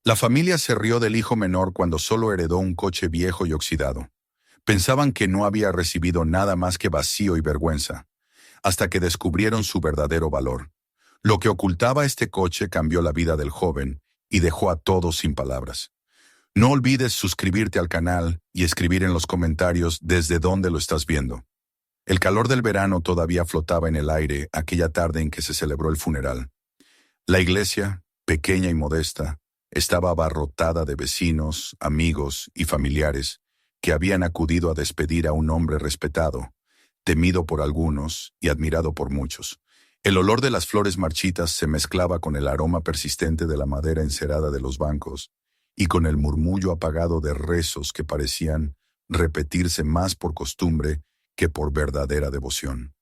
La familia se rió del hijo menor cuando solo heredó un coche viejo y oxidado. Pensaban que no había recibido nada más que vacío y vergüenza, hasta que descubrieron su verdadero valor. Lo que ocultaba este coche cambió la vida del joven y dejó a todos sin palabras. No olvides suscribirte al canal y escribir en los comentarios desde dónde lo estás viendo. El calor del verano todavía flotaba en el aire aquella tarde en que se celebró el funeral. La iglesia, pequeña y modesta, estaba abarrotada de vecinos, amigos y familiares que habían acudido a despedir a un hombre respetado, temido por algunos y admirado por muchos. El olor de las flores marchitas se mezclaba con el aroma persistente de la madera encerada de los bancos y con el murmullo apagado de rezos que parecían repetirse más por costumbre que por verdadera devoción.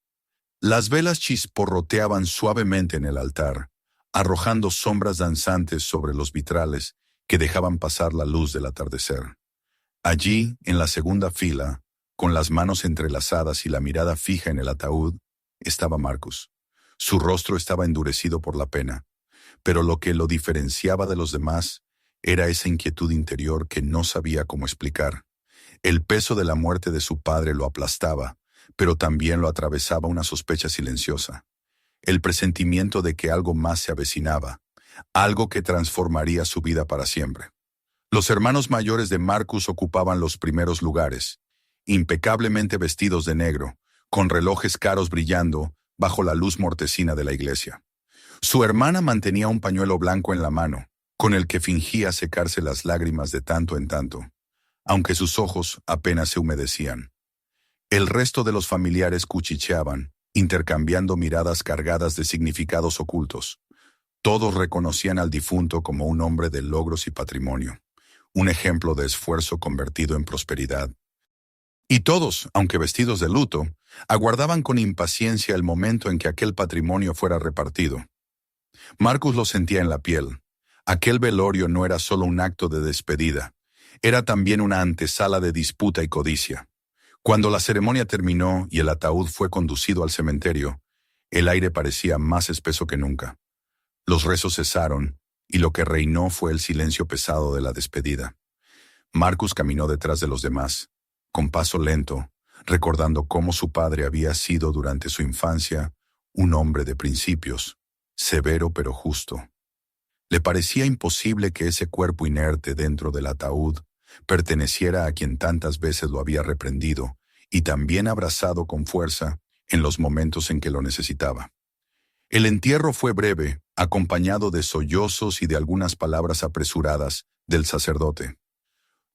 Las velas chisporroteaban suavemente en el altar, arrojando sombras danzantes sobre los vitrales que dejaban pasar la luz del atardecer. Allí, en la segunda fila, con las manos entrelazadas y la mirada fija en el ataúd, estaba Marcus. Su rostro estaba endurecido por la pena, pero lo que lo diferenciaba de los demás era esa inquietud interior que no sabía cómo explicar. El peso de la muerte de su padre lo aplastaba, pero también lo atravesaba una sospecha silenciosa. El presentimiento de que algo más se avecinaba, algo que transformaría su vida para siempre. Los hermanos mayores de Marcus ocupaban los primeros lugares, impecablemente vestidos de negro, con relojes caros brillando bajo la luz mortecina de la iglesia. Su hermana mantenía un pañuelo blanco en la mano, con el que fingía secarse las lágrimas de tanto en tanto, aunque sus ojos apenas se humedecían. El resto de los familiares cuchicheaban, intercambiando miradas cargadas de significados ocultos. Todos reconocían al difunto como un hombre de logros y patrimonio, un ejemplo de esfuerzo convertido en prosperidad. Y todos, aunque vestidos de luto, aguardaban con impaciencia el momento en que aquel patrimonio fuera repartido. Marcus lo sentía en la piel. Aquel velorio no era solo un acto de despedida, era también una antesala de disputa y codicia. Cuando la ceremonia terminó y el ataúd fue conducido al cementerio, el aire parecía más espeso que nunca. Los rezos cesaron y lo que reinó fue el silencio pesado de la despedida. Marcus caminó detrás de los demás, con paso lento, recordando cómo su padre había sido durante su infancia un hombre de principios, severo pero justo. Le parecía imposible que ese cuerpo inerte dentro del ataúd perteneciera a quien tantas veces lo había reprendido y también abrazado con fuerza en los momentos en que lo necesitaba. El entierro fue breve, acompañado de sollozos y de algunas palabras apresuradas del sacerdote.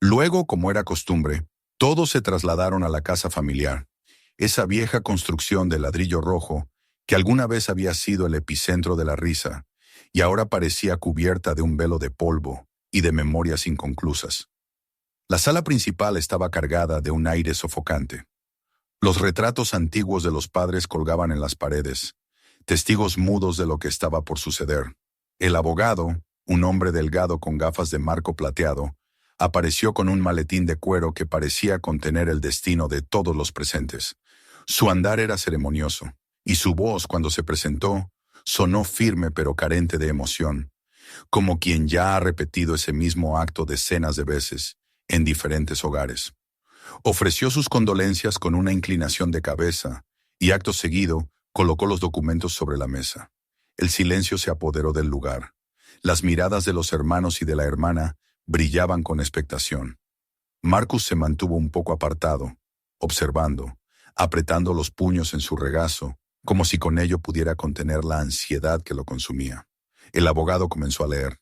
Luego, como era costumbre, todos se trasladaron a la casa familiar, esa vieja construcción de ladrillo rojo que alguna vez había sido el epicentro de la risa y ahora parecía cubierta de un velo de polvo y de memorias inconclusas. La sala principal estaba cargada de un aire sofocante. Los retratos antiguos de los padres colgaban en las paredes, testigos mudos de lo que estaba por suceder. El abogado, un hombre delgado con gafas de marco plateado, apareció con un maletín de cuero que parecía contener el destino de todos los presentes. Su andar era ceremonioso, y su voz, cuando se presentó, sonó firme pero carente de emoción, como quien ya ha repetido ese mismo acto decenas de veces, en diferentes hogares. Ofreció sus condolencias con una inclinación de cabeza y acto seguido colocó los documentos sobre la mesa. El silencio se apoderó del lugar. Las miradas de los hermanos y de la hermana brillaban con expectación. Marcus se mantuvo un poco apartado, observando, apretando los puños en su regazo, como si con ello pudiera contener la ansiedad que lo consumía. El abogado comenzó a leer.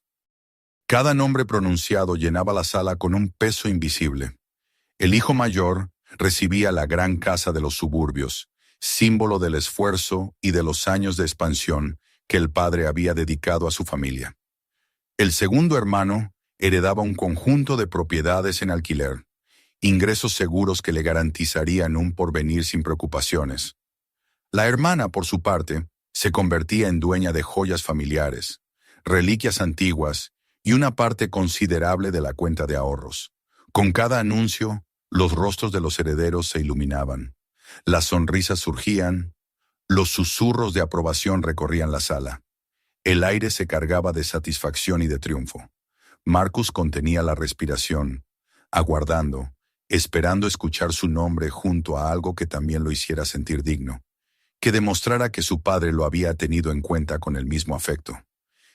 Cada nombre pronunciado llenaba la sala con un peso invisible. El hijo mayor recibía la gran casa de los suburbios, símbolo del esfuerzo y de los años de expansión que el padre había dedicado a su familia. El segundo hermano heredaba un conjunto de propiedades en alquiler, ingresos seguros que le garantizarían un porvenir sin preocupaciones. La hermana, por su parte, se convertía en dueña de joyas familiares, reliquias antiguas y una parte considerable de la cuenta de ahorros. Con cada anuncio, los rostros de los herederos se iluminaban, las sonrisas surgían, los susurros de aprobación recorrían la sala. El aire se cargaba de satisfacción y de triunfo. Marcus contenía la respiración, aguardando, esperando escuchar su nombre junto a algo que también lo hiciera sentir digno, que demostrara que su padre lo había tenido en cuenta con el mismo afecto.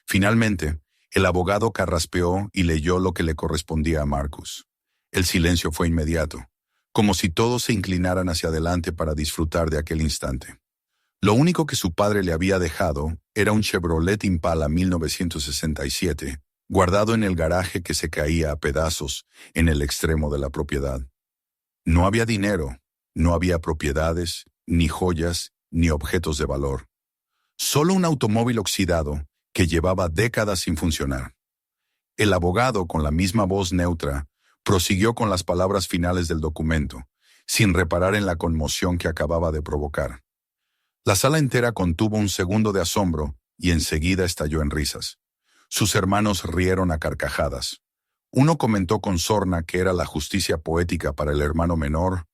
Finalmente, el abogado carraspeó y leyó lo que le correspondía a Marcus. El silencio fue inmediato, como si todos se inclinaran hacia adelante para disfrutar de aquel instante. Lo único que su padre le había dejado era un Chevrolet Impala 1967, guardado en el garaje que se caía a pedazos en el extremo de la propiedad. No había dinero, no había propiedades, ni joyas, ni objetos de valor. Solo un automóvil oxidado que llevaba décadas sin funcionar. El abogado, con la misma voz neutra, prosiguió con las palabras finales del documento, sin reparar en la conmoción que acababa de provocar. La sala entera contuvo un segundo de asombro y enseguida estalló en risas. Sus hermanos rieron a carcajadas. Uno comentó con sorna que era la justicia poética para el hermano menor.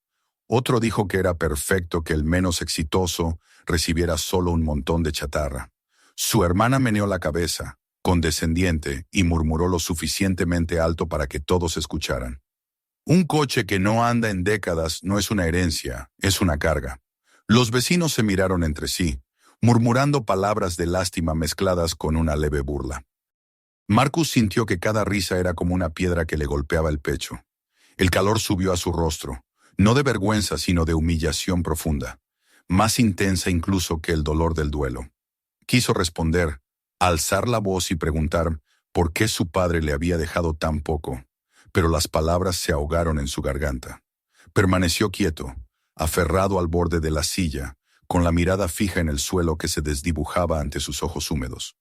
Otro dijo que era perfecto que el menos exitoso recibiera solo un montón de chatarra. Su hermana meneó la cabeza, condescendiente, y murmuró lo suficientemente alto para que todos escucharan. Un coche que no anda en décadas no es una herencia, es una carga. Los vecinos se miraron entre sí, murmurando palabras de lástima mezcladas con una leve burla. Marcus sintió que cada risa era como una piedra que le golpeaba el pecho. El calor subió a su rostro, no de vergüenza sino de humillación profunda, más intensa incluso que el dolor del duelo. Quiso responder, alzar la voz y preguntar por qué su padre le había dejado tan poco, pero las palabras se ahogaron en su garganta. Permaneció quieto, aferrado al borde de la silla, con la mirada fija en el suelo que se desdibujaba ante sus ojos húmedos.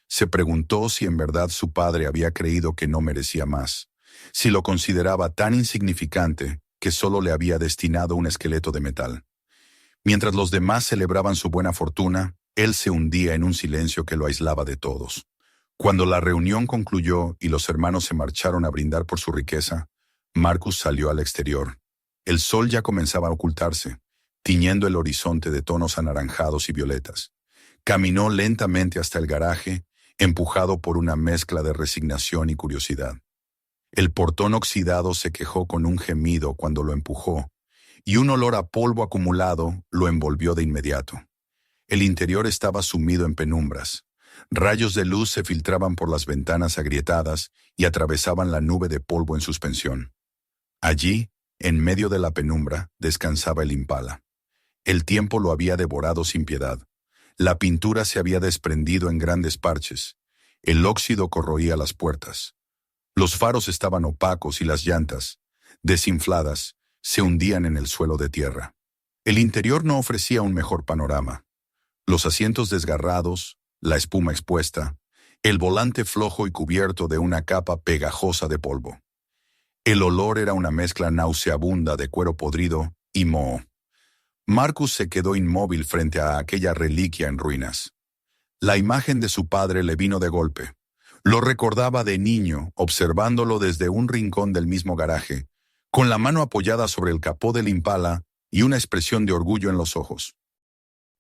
Se preguntó si en verdad su padre había creído que no merecía más, si lo consideraba tan insignificante que solo le había destinado un esqueleto de metal. Mientras los demás celebraban su buena fortuna, él se hundía en un silencio que lo aislaba de todos. Cuando la reunión concluyó y los hermanos se marcharon a brindar por su riqueza, Marcus salió al exterior. El sol ya comenzaba a ocultarse, tiñendo el horizonte de tonos anaranjados y violetas. Caminó lentamente hasta el garaje, empujado por una mezcla de resignación y curiosidad. El portón oxidado se quejó con un gemido cuando lo empujó, y un olor a polvo acumulado lo envolvió de inmediato. El interior estaba sumido en penumbras. Rayos de luz se filtraban por las ventanas agrietadas y atravesaban la nube de polvo en suspensión. Allí, en medio de la penumbra, descansaba el Impala. El tiempo lo había devorado sin piedad. La pintura se había desprendido en grandes parches. El óxido corroía las puertas. Los faros estaban opacos y las llantas, desinfladas, se hundían en el suelo de tierra. El interior no ofrecía un mejor panorama. Los asientos desgarrados, la espuma expuesta, el volante flojo y cubierto de una capa pegajosa de polvo. El olor era una mezcla nauseabunda de cuero podrido y moho. Marcus se quedó inmóvil frente a aquella reliquia en ruinas. La imagen de su padre le vino de golpe. Lo recordaba de niño, observándolo desde un rincón del mismo garaje, con la mano apoyada sobre el capó del Impala y una expresión de orgullo en los ojos.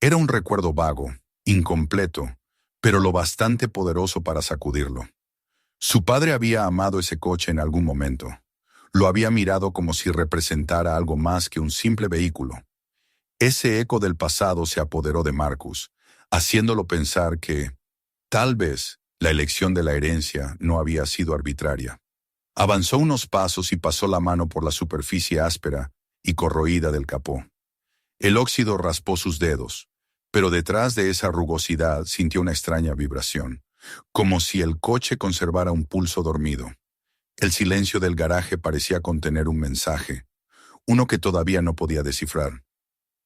Era un recuerdo vago, incompleto, pero lo bastante poderoso para sacudirlo. Su padre había amado ese coche en algún momento. Lo había mirado como si representara algo más que un simple vehículo. Ese eco del pasado se apoderó de Marcus, haciéndolo pensar que, tal vez, la elección de la herencia no había sido arbitraria. Avanzó unos pasos y pasó la mano por la superficie áspera y corroída del capó. El óxido raspó sus dedos, pero detrás de esa rugosidad sintió una extraña vibración, como si el coche conservara un pulso dormido. El silencio del garaje parecía contener un mensaje, uno que todavía no podía descifrar.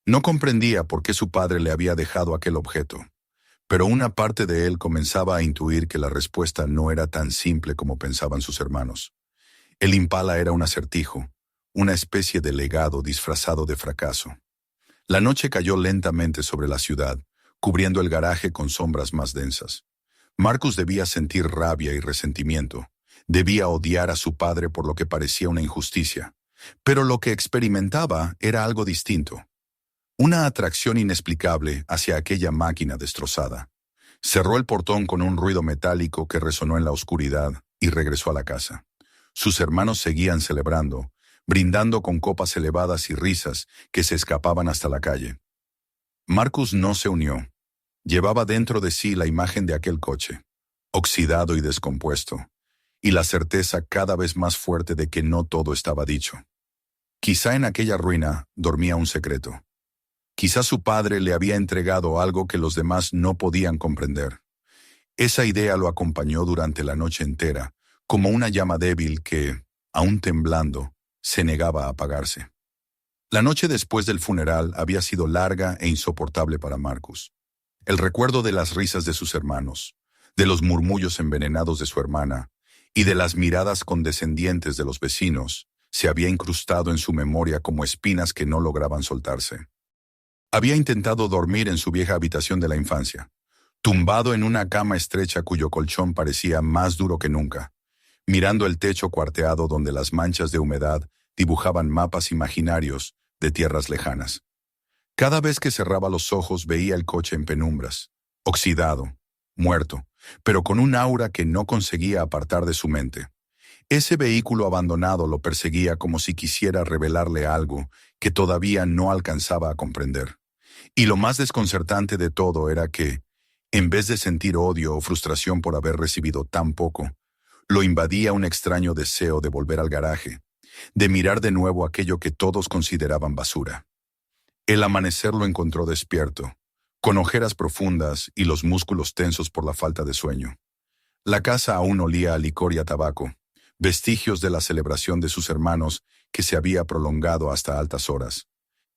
No comprendía por qué su padre le había dejado aquel objeto, pero una parte de él comenzaba a intuir que la respuesta no era tan simple como pensaban sus hermanos. El Impala era un acertijo, una especie de legado disfrazado de fracaso. La noche cayó lentamente sobre la ciudad, cubriendo el garaje con sombras más densas. Marcus debía sentir rabia y resentimiento. Debía odiar a su padre por lo que parecía una injusticia. Pero lo que experimentaba era algo distinto. Una atracción inexplicable hacia aquella máquina destrozada. Cerró el portón con un ruido metálico que resonó en la oscuridad y regresó a la casa. Sus hermanos seguían celebrando, brindando con copas elevadas y risas que se escapaban hasta la calle. Marcus no se unió. Llevaba dentro de sí la imagen de aquel coche, oxidado y descompuesto, y la certeza cada vez más fuerte de que no todo estaba dicho. Quizá en aquella ruina dormía un secreto. Quizá su padre le había entregado algo que los demás no podían comprender. Esa idea lo acompañó durante la noche entera, como una llama débil que, aún temblando, se negaba a apagarse. La noche después del funeral había sido larga e insoportable para Marcus. El recuerdo de las risas de sus hermanos, de los murmullos envenenados de su hermana y de las miradas condescendientes de los vecinos se había incrustado en su memoria como espinas que no lograban soltarse. Había intentado dormir en su vieja habitación de la infancia, tumbado en una cama estrecha cuyo colchón parecía más duro que nunca, mirando el techo cuarteado donde las manchas de humedad dibujaban mapas imaginarios de tierras lejanas. Cada vez que cerraba los ojos veía el coche en penumbras, oxidado, muerto, pero con un aura que no conseguía apartar de su mente. Ese vehículo abandonado lo perseguía como si quisiera revelarle algo que todavía no alcanzaba a comprender. Y lo más desconcertante de todo era que, en vez de sentir odio o frustración por haber recibido tan poco, lo invadía un extraño deseo de volver al garaje, de mirar de nuevo aquello que todos consideraban basura. El amanecer lo encontró despierto, con ojeras profundas y los músculos tensos por la falta de sueño. La casa aún olía a licor y a tabaco, vestigios de la celebración de sus hermanos que se había prolongado hasta altas horas.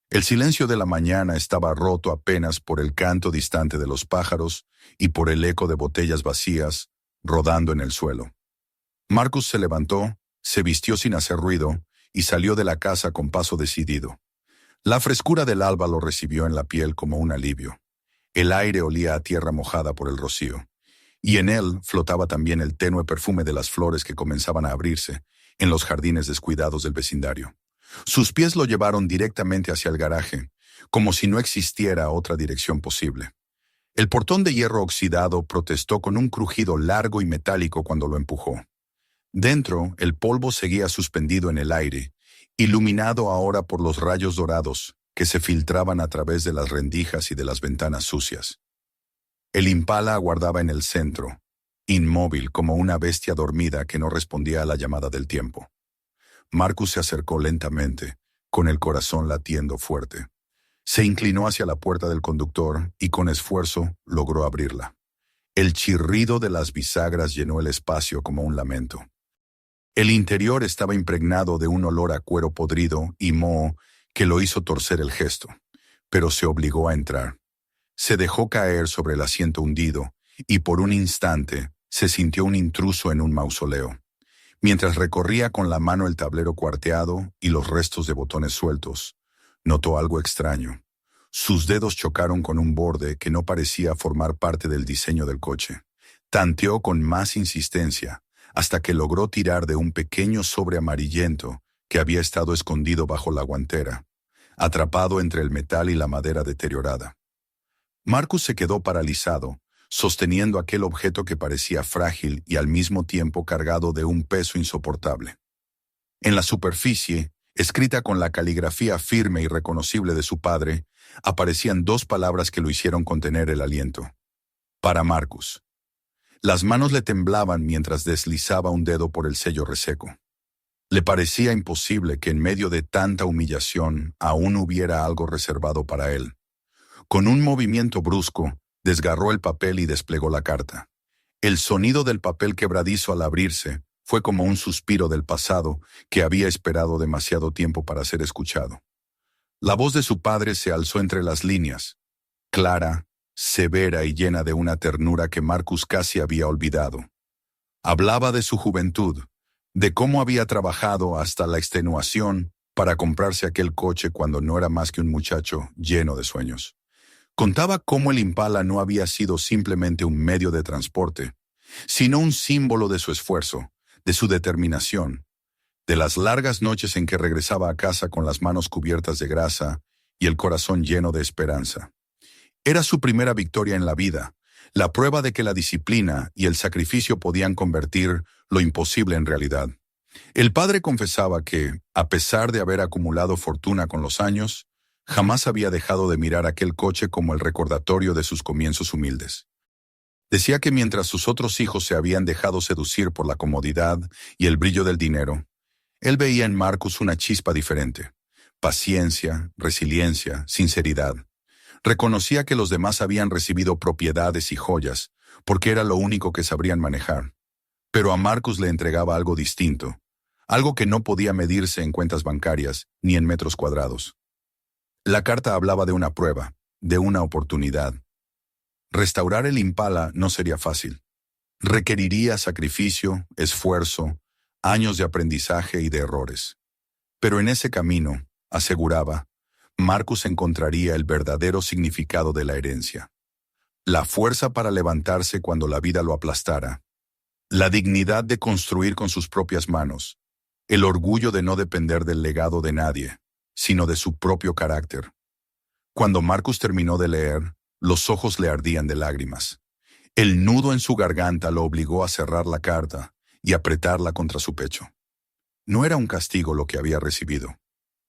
El silencio de la mañana estaba roto apenas por el canto distante de los pájaros y por el eco de botellas vacías rodando en el suelo. Marcus se levantó, se vistió sin hacer ruido y salió de la casa con paso decidido. La frescura del alba lo recibió en la piel como un alivio. El aire olía a tierra mojada por el rocío, y en él flotaba también el tenue perfume de las flores que comenzaban a abrirse en los jardines descuidados del vecindario. Sus pies lo llevaron directamente hacia el garaje, como si no existiera otra dirección posible. El portón de hierro oxidado protestó con un crujido largo y metálico cuando lo empujó. Dentro, el polvo seguía suspendido en el aire, iluminado ahora por los rayos dorados que se filtraban a través de las rendijas y de las ventanas sucias. El Impala aguardaba en el centro, inmóvil como una bestia dormida que no respondía a la llamada del tiempo. Marcus se acercó lentamente, con el corazón latiendo fuerte. Se inclinó hacia la puerta del conductor y con esfuerzo logró abrirla. El chirrido de las bisagras llenó el espacio como un lamento. El interior estaba impregnado de un olor a cuero podrido y moho que lo hizo torcer el gesto, pero se obligó a entrar. Se dejó caer sobre el asiento hundido y por un instante se sintió un intruso en un mausoleo. Mientras recorría con la mano el tablero cuarteado y los restos de botones sueltos, notó algo extraño. Sus dedos chocaron con un borde que no parecía formar parte del diseño del coche. Tanteó con más insistencia, hasta que logró tirar de un pequeño sobre amarillento que había estado escondido bajo la guantera, atrapado entre el metal y la madera deteriorada. Marcus se quedó paralizado, sosteniendo aquel objeto que parecía frágil y al mismo tiempo cargado de un peso insoportable. En la superficie, escrita con la caligrafía firme y reconocible de su padre, aparecían dos palabras que lo hicieron contener el aliento. Para Marcus. Las manos le temblaban mientras deslizaba un dedo por el sello reseco. Le parecía imposible que en medio de tanta humillación aún hubiera algo reservado para él. Con un movimiento brusco, desgarró el papel y desplegó la carta. El sonido del papel quebradizo al abrirse fue como un suspiro del pasado que había esperado demasiado tiempo para ser escuchado. La voz de su padre se alzó entre las líneas, clara, severa y llena de una ternura que Marcus casi había olvidado. Hablaba de su juventud, de cómo había trabajado hasta la extenuación para comprarse aquel coche cuando no era más que un muchacho lleno de sueños. Contaba cómo el Impala no había sido simplemente un medio de transporte, sino un símbolo de su esfuerzo, de su determinación, de las largas noches en que regresaba a casa con las manos cubiertas de grasa y el corazón lleno de esperanza. Era su primera victoria en la vida, la prueba de que la disciplina y el sacrificio podían convertir lo imposible en realidad. El padre confesaba que, a pesar de haber acumulado fortuna con los años, jamás había dejado de mirar aquel coche como el recordatorio de sus comienzos humildes. Decía que mientras sus otros hijos se habían dejado seducir por la comodidad y el brillo del dinero, él veía en Marcus una chispa diferente: paciencia, resiliencia, sinceridad. Reconocía que los demás habían recibido propiedades y joyas, porque era lo único que sabrían manejar. Pero a Marcus le entregaba algo distinto, algo que no podía medirse en cuentas bancarias ni en metros cuadrados. La carta hablaba de una prueba, de una oportunidad. Restaurar el Impala no sería fácil. Requeriría sacrificio, esfuerzo, años de aprendizaje y de errores. Pero en ese camino, aseguraba, Marcus encontraría el verdadero significado de la herencia. La fuerza para levantarse cuando la vida lo aplastara. La dignidad de construir con sus propias manos. El orgullo de no depender del legado de nadie, sino de su propio carácter. Cuando Marcus terminó de leer, los ojos le ardían de lágrimas. El nudo en su garganta lo obligó a cerrar la carta y apretarla contra su pecho. No era un castigo lo que había recibido.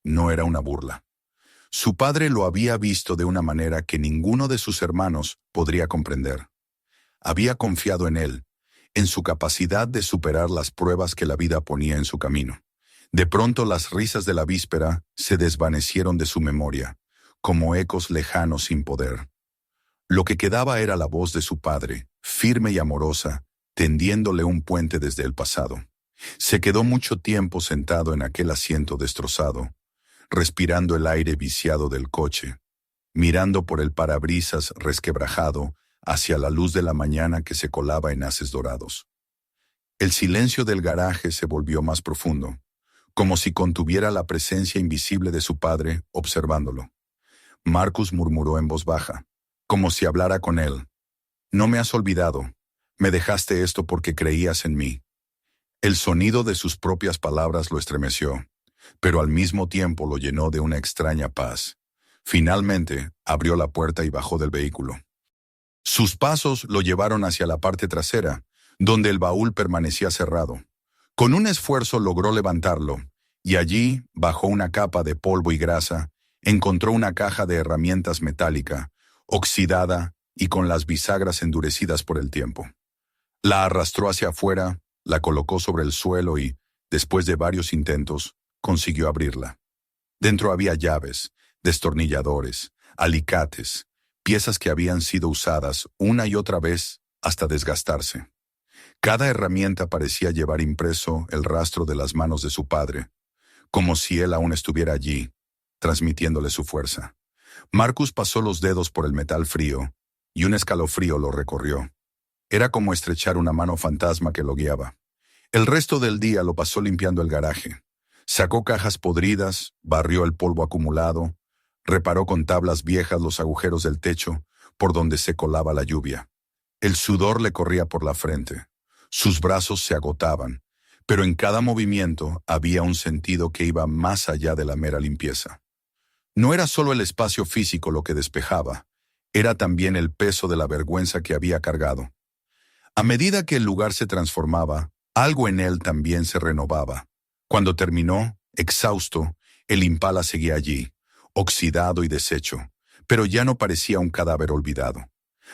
No era una burla. Su padre lo había visto de una manera que ninguno de sus hermanos podría comprender. Había confiado en él, en su capacidad de superar las pruebas que la vida ponía en su camino. De pronto las risas de la víspera se desvanecieron de su memoria, como ecos lejanos sin poder. Lo que quedaba era la voz de su padre, firme y amorosa, tendiéndole un puente desde el pasado. Se quedó mucho tiempo sentado en aquel asiento destrozado, respirando el aire viciado del coche, mirando por el parabrisas resquebrajado hacia la luz de la mañana que se colaba en haces dorados. El silencio del garaje se volvió más profundo, como si contuviera la presencia invisible de su padre observándolo. Marcus murmuró en voz baja, como si hablara con él: «No me has olvidado. Me dejaste esto porque creías en mí». El sonido de sus propias palabras lo estremeció, pero al mismo tiempo lo llenó de una extraña paz. Finalmente, abrió la puerta y bajó del vehículo. Sus pasos lo llevaron hacia la parte trasera, donde el baúl permanecía cerrado. Con un esfuerzo logró levantarlo, y allí, bajo una capa de polvo y grasa, encontró una caja de herramientas metálica, oxidada y con las bisagras endurecidas por el tiempo. La arrastró hacia afuera, la colocó sobre el suelo y, después de varios intentos, consiguió abrirla. Dentro había llaves, destornilladores, alicates, piezas que habían sido usadas una y otra vez hasta desgastarse. Cada herramienta parecía llevar impreso el rastro de las manos de su padre, como si él aún estuviera allí, transmitiéndole su fuerza. Marcus pasó los dedos por el metal frío, y un escalofrío lo recorrió. Era como estrechar una mano fantasma que lo guiaba. El resto del día lo pasó limpiando el garaje. Sacó cajas podridas, barrió el polvo acumulado, reparó con tablas viejas los agujeros del techo por donde se colaba la lluvia. El sudor le corría por la frente. Sus brazos se agotaban, pero en cada movimiento había un sentido que iba más allá de la mera limpieza. No era solo el espacio físico lo que despejaba, era también el peso de la vergüenza que había cargado. A medida que el lugar se transformaba, algo en él también se renovaba. Cuando terminó, exhausto, el Impala seguía allí, oxidado y deshecho, pero ya no parecía un cadáver olvidado.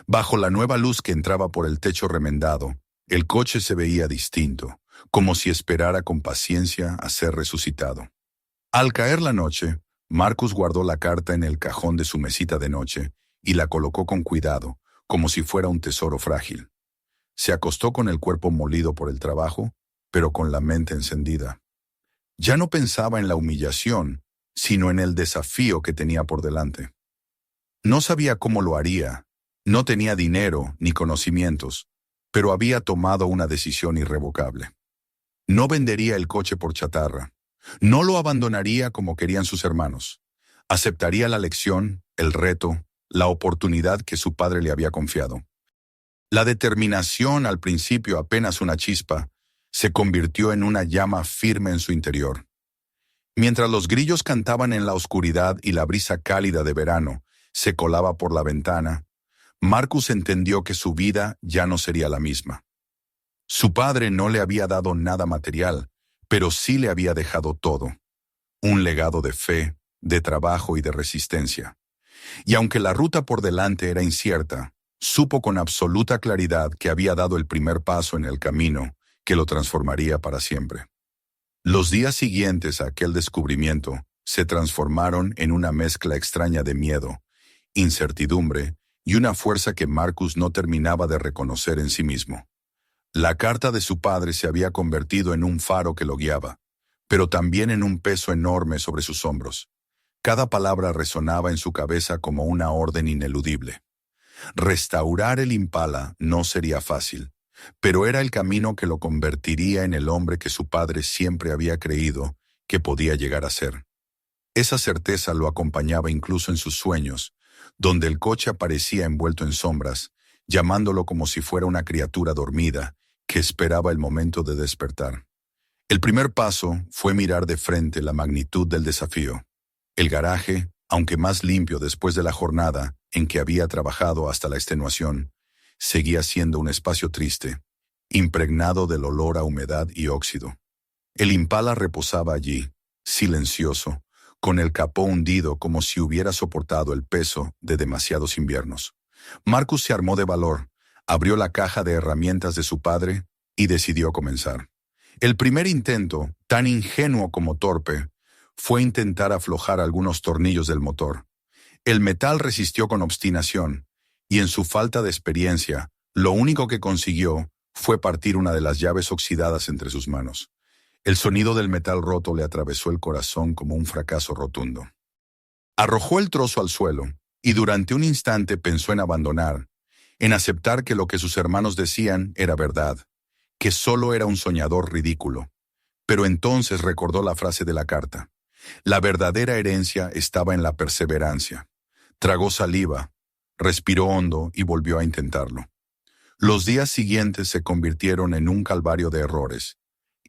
Bajo la nueva luz que entraba por el techo remendado, el coche se veía distinto, como si esperara con paciencia a ser resucitado. Al caer la noche, Marcus guardó la carta en el cajón de su mesita de noche y la colocó con cuidado, como si fuera un tesoro frágil. Se acostó con el cuerpo molido por el trabajo, pero con la mente encendida. Ya no pensaba en la humillación, sino en el desafío que tenía por delante. No sabía cómo lo haría, no tenía dinero ni conocimientos, pero había tomado una decisión irrevocable. No vendería el coche por chatarra, no lo abandonaría como querían sus hermanos. Aceptaría la lección, el reto, la oportunidad que su padre le había confiado. La determinación, al principio apenas una chispa, se convirtió en una llama firme en su interior. Mientras los grillos cantaban en la oscuridad y la brisa cálida de verano se colaba por la ventana, Marcus entendió que su vida ya no sería la misma. Su padre no le había dado nada material, pero sí le había dejado todo. Un legado de fe, de trabajo y de resistencia. Y aunque la ruta por delante era incierta, supo con absoluta claridad que había dado el primer paso en el camino que lo transformaría para siempre. Los días siguientes a aquel descubrimiento se transformaron en una mezcla extraña de miedo, incertidumbre y una fuerza que Marcus no terminaba de reconocer en sí mismo. La carta de su padre se había convertido en un faro que lo guiaba, pero también en un peso enorme sobre sus hombros. Cada palabra resonaba en su cabeza como una orden ineludible. Restaurar el Impala no sería fácil, pero era el camino que lo convertiría en el hombre que su padre siempre había creído que podía llegar a ser. Esa certeza lo acompañaba incluso en sus sueños, donde el coche aparecía envuelto en sombras, llamándolo como si fuera una criatura dormida que esperaba el momento de despertar. El primer paso fue mirar de frente la magnitud del desafío. El garaje, aunque más limpio después de la jornada en que había trabajado hasta la extenuación, seguía siendo un espacio triste, impregnado del olor a humedad y óxido. El Impala reposaba allí, silencioso, con el capó hundido como si hubiera soportado el peso de demasiados inviernos. Marcus se armó de valor, abrió la caja de herramientas de su padre y decidió comenzar. El primer intento, tan ingenuo como torpe, fue intentar aflojar algunos tornillos del motor. El metal resistió con obstinación, y en su falta de experiencia, lo único que consiguió fue partir una de las llaves oxidadas entre sus manos. El sonido del metal roto le atravesó el corazón como un fracaso rotundo. Arrojó el trozo al suelo, y durante un instante pensó en abandonar, en aceptar que lo que sus hermanos decían era verdad, que solo era un soñador ridículo. Pero entonces recordó la frase de la carta. La verdadera herencia estaba en la perseverancia. Tragó saliva, respiró hondo y volvió a intentarlo. Los días siguientes se convirtieron en un calvario de errores.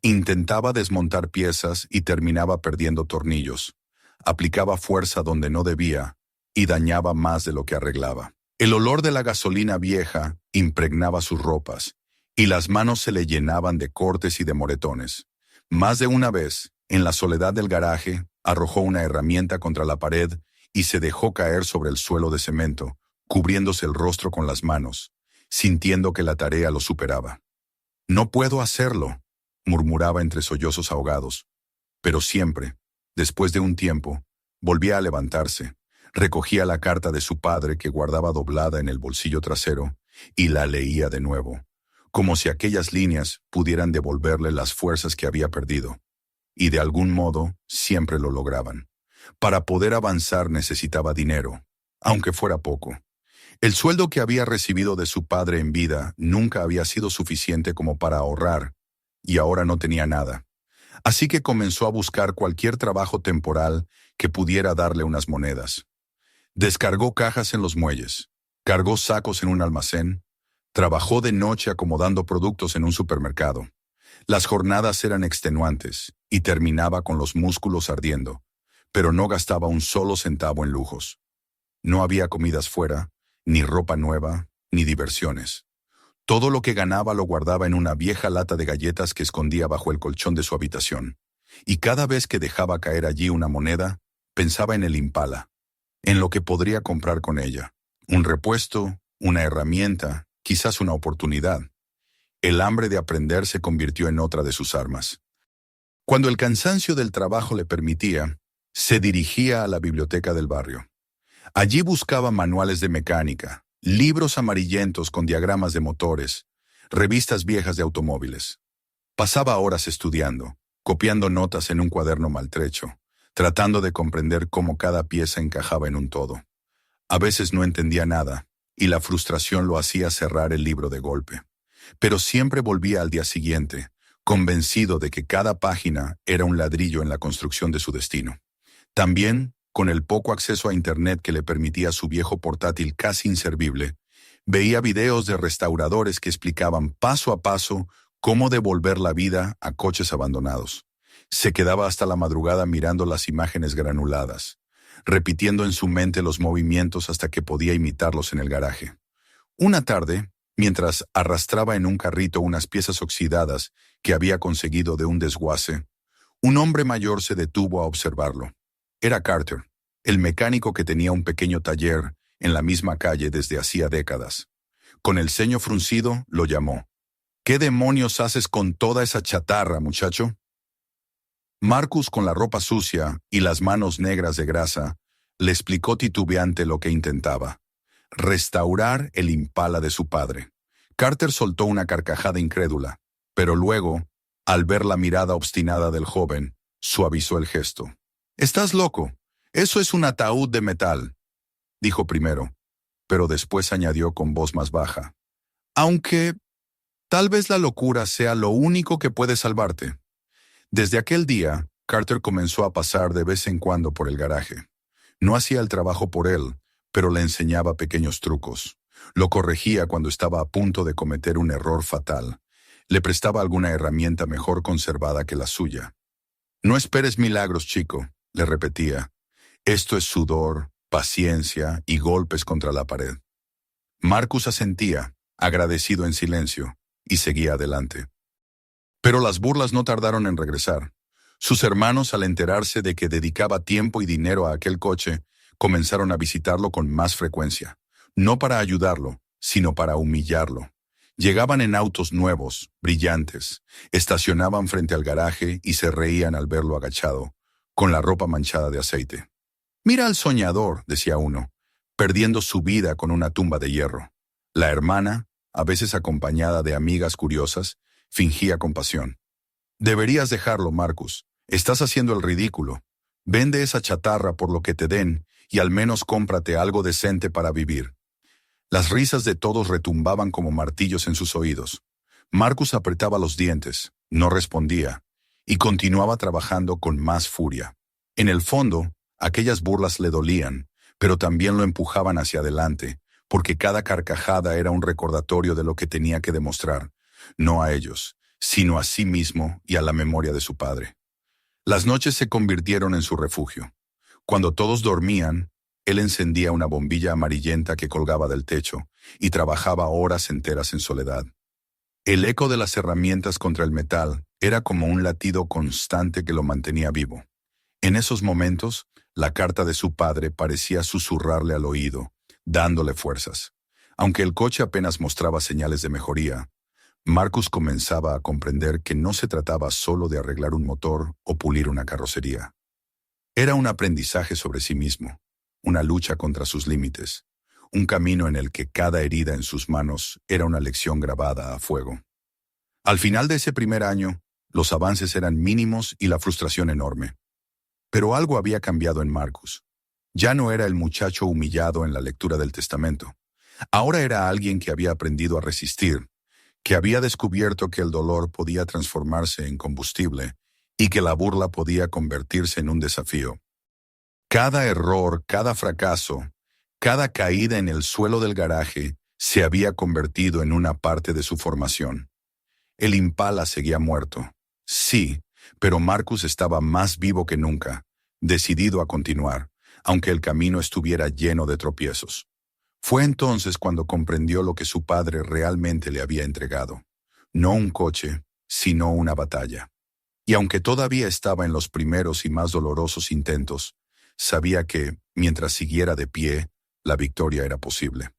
Intentaba desmontar piezas y terminaba perdiendo tornillos. Aplicaba fuerza donde no debía y dañaba más de lo que arreglaba. El olor de la gasolina vieja impregnaba sus ropas y las manos se le llenaban de cortes y de moretones. Más de una vez, en la soledad del garaje, arrojó una herramienta contra la pared y se dejó caer sobre el suelo de cemento, cubriéndose el rostro con las manos, sintiendo que la tarea lo superaba. «No puedo hacerlo», murmuraba entre sollozos ahogados. Pero siempre, después de un tiempo, volvía a levantarse, recogía la carta de su padre que guardaba doblada en el bolsillo trasero y la leía de nuevo, como si aquellas líneas pudieran devolverle las fuerzas que había perdido. Y de algún modo siempre lo lograban. Para poder avanzar necesitaba dinero, aunque fuera poco. El sueldo que había recibido de su padre en vida nunca había sido suficiente como para ahorrar, y ahora no tenía nada. Así que comenzó a buscar cualquier trabajo temporal que pudiera darle unas monedas. Descargó cajas en los muelles, cargó sacos en un almacén, trabajó de noche acomodando productos en un supermercado. Las jornadas eran extenuantes y terminaba con los músculos ardiendo, pero no gastaba un solo centavo en lujos. No había comidas fuera, ni ropa nueva, ni diversiones. Todo lo que ganaba lo guardaba en una vieja lata de galletas que escondía bajo el colchón de su habitación. Y cada vez que dejaba caer allí una moneda, pensaba en el Impala, en lo que podría comprar con ella. Un repuesto, una herramienta, quizás una oportunidad. El hambre de aprender se convirtió en otra de sus armas. Cuando el cansancio del trabajo le permitía, se dirigía a la biblioteca del barrio. Allí buscaba manuales de mecánica, libros amarillentos con diagramas de motores, revistas viejas de automóviles. Pasaba horas estudiando, copiando notas en un cuaderno maltrecho, tratando de comprender cómo cada pieza encajaba en un todo. A veces no entendía nada, y la frustración lo hacía cerrar el libro de golpe. Pero siempre volvía al día siguiente, convencido de que cada página era un ladrillo en la construcción de su destino. También, con el poco acceso a Internet que le permitía su viejo portátil casi inservible, veía videos de restauradores que explicaban paso a paso cómo devolver la vida a coches abandonados. Se quedaba hasta la madrugada mirando las imágenes granuladas, repitiendo en su mente los movimientos hasta que podía imitarlos en el garaje. Una tarde, mientras arrastraba en un carrito unas piezas oxidadas que había conseguido de un desguace, un hombre mayor se detuvo a observarlo. Era Carter, el mecánico que tenía un pequeño taller en la misma calle desde hacía décadas. Con el ceño fruncido, lo llamó. ¿Qué demonios haces con toda esa chatarra, muchacho? Marcus, con la ropa sucia y las manos negras de grasa, le explicó titubeante lo que intentaba: restaurar el Impala de su padre. Carter soltó una carcajada incrédula, pero luego, al ver la mirada obstinada del joven, suavizó el gesto. «Estás loco. Eso es un ataúd de metal», dijo primero, pero después añadió con voz más baja. «Aunque tal vez la locura sea lo único que puede salvarte». Desde aquel día, Carter comenzó a pasar de vez en cuando por el garaje. No hacía el trabajo por él, pero le enseñaba pequeños trucos. Lo corregía cuando estaba a punto de cometer un error fatal. Le prestaba alguna herramienta mejor conservada que la suya. «No esperes milagros, chico», le repetía. «Esto es sudor, paciencia y golpes contra la pared». Marcus asentía, agradecido en silencio, y seguía adelante. Pero las burlas no tardaron en regresar. Sus hermanos, al enterarse de que dedicaba tiempo y dinero a aquel coche, comenzaron a visitarlo con más frecuencia, no para ayudarlo, sino para humillarlo. Llegaban en autos nuevos, brillantes, estacionaban frente al garaje y se reían al verlo agachado, con la ropa manchada de aceite. «Mira al soñador», decía uno, perdiendo su vida con una tumba de hierro. La hermana, a veces acompañada de amigas curiosas, fingía compasión. «Deberías dejarlo, Marcus. Estás haciendo el ridículo. Vende esa chatarra por lo que te den y al menos cómprate algo decente para vivir». Las risas de todos retumbaban como martillos en sus oídos. Marcus apretaba los dientes, no respondía, y continuaba trabajando con más furia. En el fondo, aquellas burlas le dolían, pero también lo empujaban hacia adelante, porque cada carcajada era un recordatorio de lo que tenía que demostrar, no a ellos, sino a sí mismo y a la memoria de su padre. Las noches se convirtieron en su refugio. Cuando todos dormían, él encendía una bombilla amarillenta que colgaba del techo y trabajaba horas enteras en soledad. El eco de las herramientas contra el metal era como un latido constante que lo mantenía vivo. En esos momentos, la carta de su padre parecía susurrarle al oído, dándole fuerzas. Aunque el coche apenas mostraba señales de mejoría, Marcus comenzaba a comprender que no se trataba solo de arreglar un motor o pulir una carrocería. Era un aprendizaje sobre sí mismo, una lucha contra sus límites, un camino en el que cada herida en sus manos era una lección grabada a fuego. Al final de ese primer año, los avances eran mínimos y la frustración enorme. Pero algo había cambiado en Marcus. Ya no era el muchacho humillado en la lectura del testamento. Ahora era alguien que había aprendido a resistir, que había descubierto que el dolor podía transformarse en combustible y que la burla podía convertirse en un desafío. Cada error, cada fracaso, cada caída en el suelo del garaje se había convertido en una parte de su formación. El Impala seguía muerto. Sí, pero Marcus estaba más vivo que nunca, decidido a continuar, aunque el camino estuviera lleno de tropiezos. Fue entonces cuando comprendió lo que su padre realmente le había entregado. No un coche, sino una batalla. Y aunque todavía estaba en los primeros y más dolorosos intentos, sabía que, mientras siguiera de pie, la victoria era posible.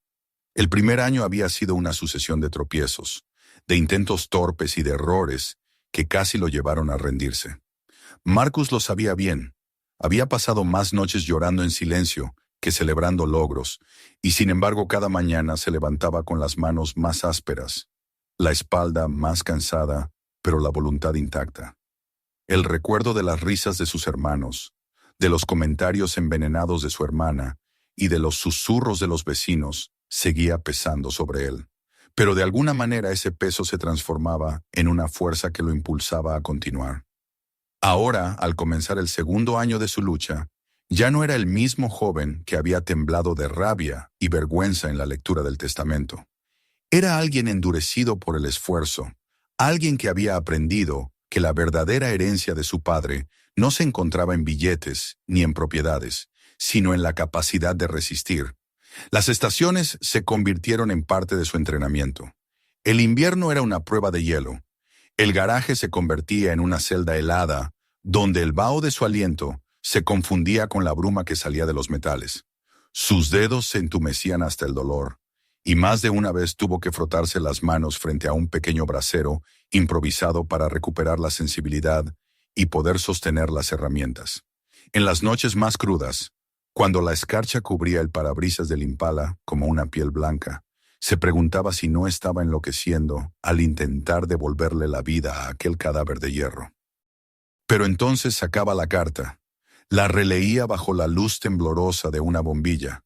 El primer año había sido una sucesión de tropiezos, de intentos torpes y de errores que casi lo llevaron a rendirse. Marcus lo sabía bien. Había pasado más noches llorando en silencio que celebrando logros, y sin embargo cada mañana se levantaba con las manos más ásperas, la espalda más cansada, pero la voluntad intacta. El recuerdo de las risas de sus hermanos, de los comentarios envenenados de su hermana y de los susurros de los vecinos seguía pesando sobre él. Pero de alguna manera ese peso se transformaba en una fuerza que lo impulsaba a continuar. Ahora, al comenzar el segundo año de su lucha, ya no era el mismo joven que había temblado de rabia y vergüenza en la lectura del testamento. Era alguien endurecido por el esfuerzo, alguien que había aprendido que la verdadera herencia de su padre no se encontraba en billetes ni en propiedades, sino en la capacidad de resistir, Las estaciones se convirtieron en parte de su entrenamiento. El invierno era una prueba de hielo. El garaje se convertía en una celda helada, donde el vaho de su aliento se confundía con la bruma que salía de los metales. Sus dedos se entumecían hasta el dolor, y más de una vez tuvo que frotarse las manos frente a un pequeño brasero improvisado para recuperar la sensibilidad y poder sostener las herramientas. En las noches más crudas, cuando la escarcha cubría el parabrisas del Impala como una piel blanca, se preguntaba si no estaba enloqueciendo al intentar devolverle la vida a aquel cadáver de hierro. Pero entonces sacaba la carta, la releía bajo la luz temblorosa de una bombilla,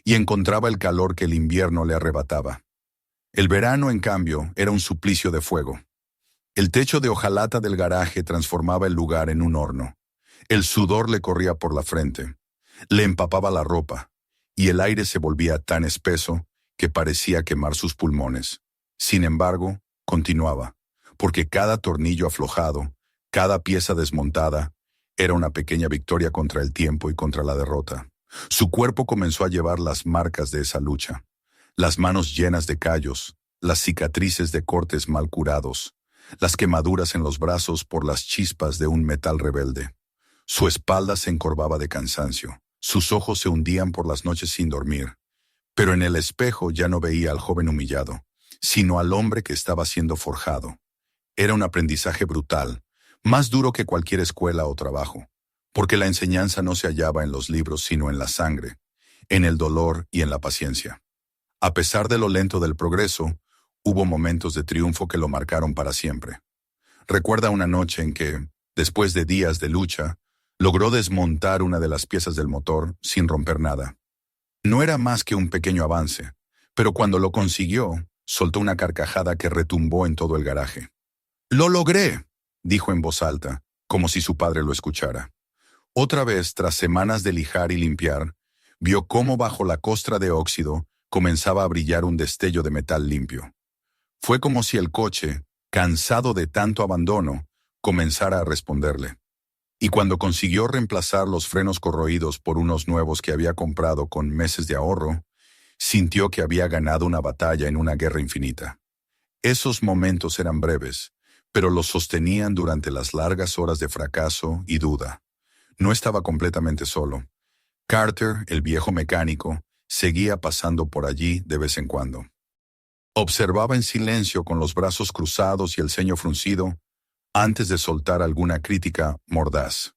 y encontraba el calor que el invierno le arrebataba. El verano, en cambio, era un suplicio de fuego. El techo de hojalata del garaje transformaba el lugar en un horno. El sudor le corría por la frente, le empapaba la ropa, y el aire se volvía tan espeso que parecía quemar sus pulmones. Sin embargo, continuaba, porque cada tornillo aflojado, cada pieza desmontada, era una pequeña victoria contra el tiempo y contra la derrota. Su cuerpo comenzó a llevar las marcas de esa lucha, las manos llenas de callos, las cicatrices de cortes mal curados, las quemaduras en los brazos por las chispas de un metal rebelde. Su espalda se encorvaba de cansancio, sus ojos se hundían por las noches sin dormir. Pero en el espejo ya no veía al joven humillado, sino al hombre que estaba siendo forjado. Era un aprendizaje brutal, más duro que cualquier escuela o trabajo, porque la enseñanza no se hallaba en los libros sino en la sangre, en el dolor y en la paciencia. A pesar de lo lento del progreso, hubo momentos de triunfo que lo marcaron para siempre. Recuerda una noche en que, después de días de lucha, logró desmontar una de las piezas del motor sin romper nada. No era más que un pequeño avance, pero cuando lo consiguió, soltó una carcajada que retumbó en todo el garaje. «¡Lo logré!», dijo en voz alta, como si su padre lo escuchara. Otra vez, tras semanas de lijar y limpiar, vio cómo bajo la costra de óxido comenzaba a brillar un destello de metal limpio. Fue como si el coche, cansado de tanto abandono, comenzara a responderle. Y cuando consiguió reemplazar los frenos corroídos por unos nuevos que había comprado con meses de ahorro, sintió que había ganado una batalla en una guerra infinita. Esos momentos eran breves, pero los sostenían durante las largas horas de fracaso y duda. No estaba completamente solo. Carter, el viejo mecánico, seguía pasando por allí de vez en cuando. Observaba en silencio con los brazos cruzados y el ceño fruncido, antes de soltar alguna crítica mordaz.